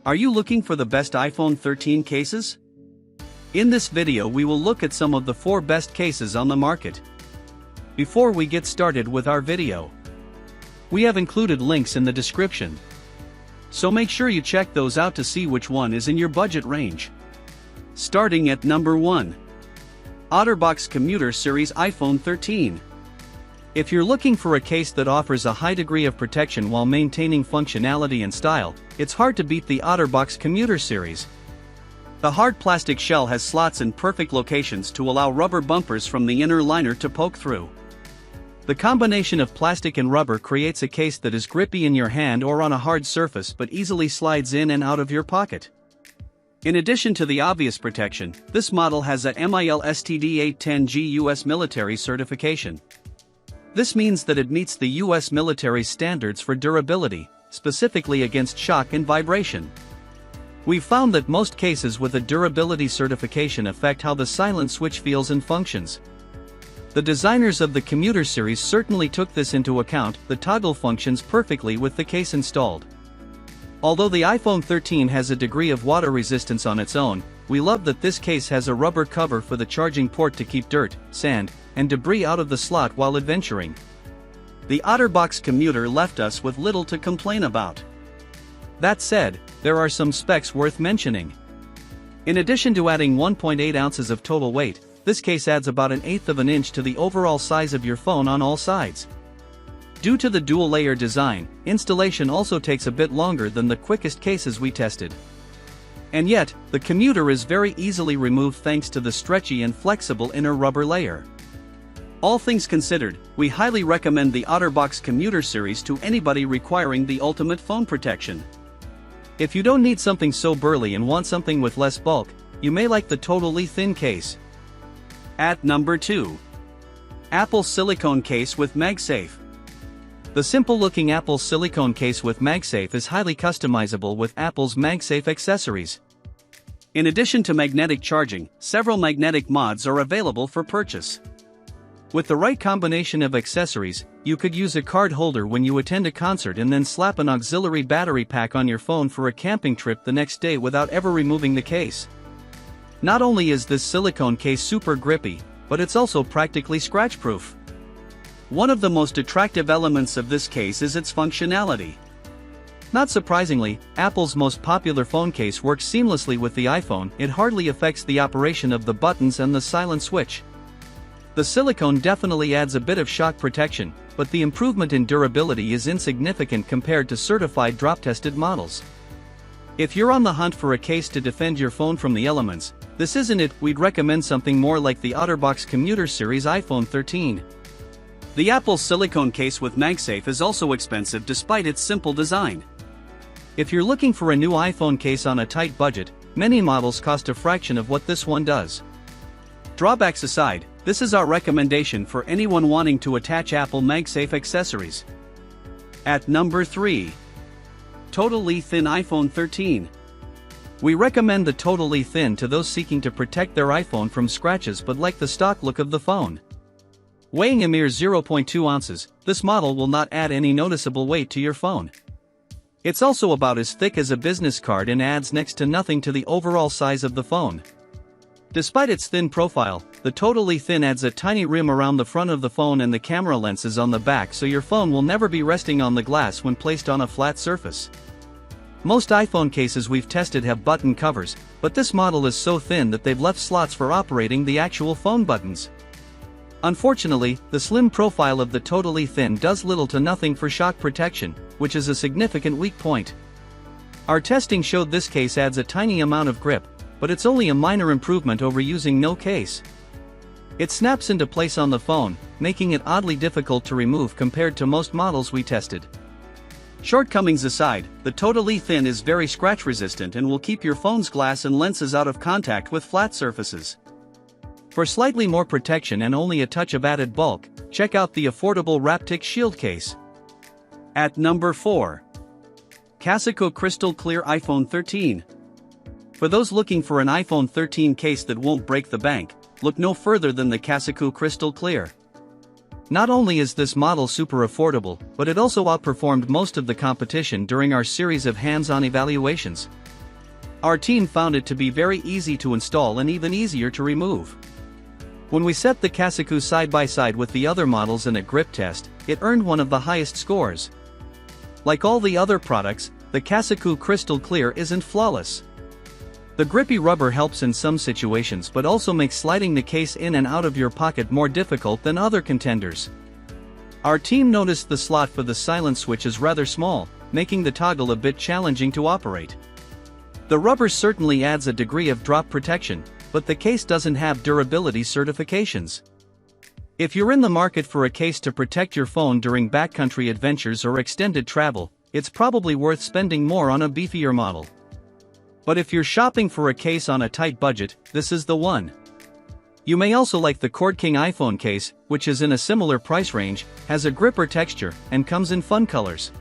Are you looking for the best iPhone 13 cases? In this video we will look at some of the 4 best cases on the market. Before we get started with our video, we have included links in the description, so make sure you check those out to see which one is in your budget range. Starting at number 1. OtterBox Commuter Series iPhone 13. If you're looking for a case that offers a high degree of protection while maintaining functionality and style, it's hard to beat the OtterBox Commuter Series. The hard plastic shell has slots in perfect locations to allow rubber bumpers from the inner liner to poke through. The combination of plastic and rubber creates a case that is grippy in your hand or on a hard surface but easily slides in and out of your pocket. In addition to the obvious protection, this model has a MIL STD 810G US military certification. This means that it meets the US military's standards for durability, specifically against shock and vibration. We've found that most cases with a durability certification affect how the silent switch feels and functions. The designers of the Commuter series certainly took this into account. The toggle functions perfectly with the case installed. Although the iPhone 13 has a degree of water resistance on its own, we love that this case has a rubber cover for the charging port to keep dirt, sand, and debris out of the slot while adventuring. The OtterBox Commuter left us with little to complain about. That said, there are some specs worth mentioning. In addition to adding 1.8 ounces of total weight, this case adds about 1/8 of an inch to the overall size of your phone on all sides. Due to the dual-layer design, installation also takes a bit longer than the quickest cases we tested. And yet, the Commuter is very easily removed thanks to the stretchy and flexible inner rubber layer. All things considered, we highly recommend the OtterBox Commuter series to anybody requiring the ultimate phone protection. If you don't need something so burly and want something with less bulk, you may like the totally thin case. At number 2. Apple Silicone Case with MagSafe. The simple-looking Apple Silicone case with MagSafe is highly customizable with Apple's MagSafe accessories. In addition to magnetic charging, several magnetic mods are available for purchase. With the right combination of accessories, you could use a card holder when you attend a concert and then slap an auxiliary battery pack on your phone for a camping trip the next day without ever removing the case. Not only is this silicone case super grippy, but it's also practically scratch-proof. One of the most attractive elements of this case is its functionality. Not surprisingly, Apple's most popular phone case works seamlessly with the iPhone. It hardly affects the operation of the buttons and the silent switch. The silicone definitely adds a bit of shock protection, but the improvement in durability is insignificant compared to certified drop-tested models. If you're on the hunt for a case to defend your phone from the elements, this isn't it. We'd recommend something more like the OtterBox Commuter Series iPhone 13. The Apple Silicone case with MagSafe is also expensive despite its simple design. If you're looking for a new iPhone case on a tight budget, many models cost a fraction of what this one does. Drawbacks aside, this is our recommendation for anyone wanting to attach Apple MagSafe accessories. At number 3. Totally Thin iPhone 13. We recommend the Totally Thin to those seeking to protect their iPhone from scratches but like the stock look of the phone. Weighing a mere 0.2 ounces, this model will not add any noticeable weight to your phone. It's also about as thick as a business card and adds next to nothing to the overall size of the phone. Despite its thin profile, the Totally Thin adds a tiny rim around the front of the phone and the camera lenses on the back, so your phone will never be resting on the glass when placed on a flat surface. Most iPhone cases we've tested have button covers, but this model is so thin that they've left slots for operating the actual phone buttons. Unfortunately, the slim profile of the Totally Thin does little to nothing for shock protection, which is a significant weak point. Our testing showed this case adds a tiny amount of grip, but it's only a minor improvement over using no case. It snaps into place on the phone, making it oddly difficult to remove compared to most models we tested. Shortcomings aside, the Totally Thin is very scratch resistant and will keep your phone's glass and lenses out of contact with flat surfaces. For slightly more protection and only a touch of added bulk, check out the affordable Raptic Shield case. At number 4. Caso Crystal Clear iPhone 13. For those looking for an iPhone 13 case that won't break the bank, look no further than the Caso Crystal Clear. Not only is this model super affordable, but it also outperformed most of the competition during our series of hands-on evaluations. Our team found it to be very easy to install and even easier to remove. When we set the Caso side by side with the other models in a grip test, it earned one of the highest scores. Like all the other products, the Caso Crystal Clear isn't flawless. The grippy rubber helps in some situations but also makes sliding the case in and out of your pocket more difficult than other contenders. Our team noticed the slot for the silent switch is rather small, making the toggle a bit challenging to operate. The rubber certainly adds a degree of drop protection, but the case doesn't have durability certifications. If you're in the market for a case to protect your phone during backcountry adventures or extended travel, it's probably worth spending more on a beefier model. But if you're shopping for a case on a tight budget, this is the one. You may also like the Cord King iPhone case, which is in a similar price range, has a gripper texture, and comes in fun colors.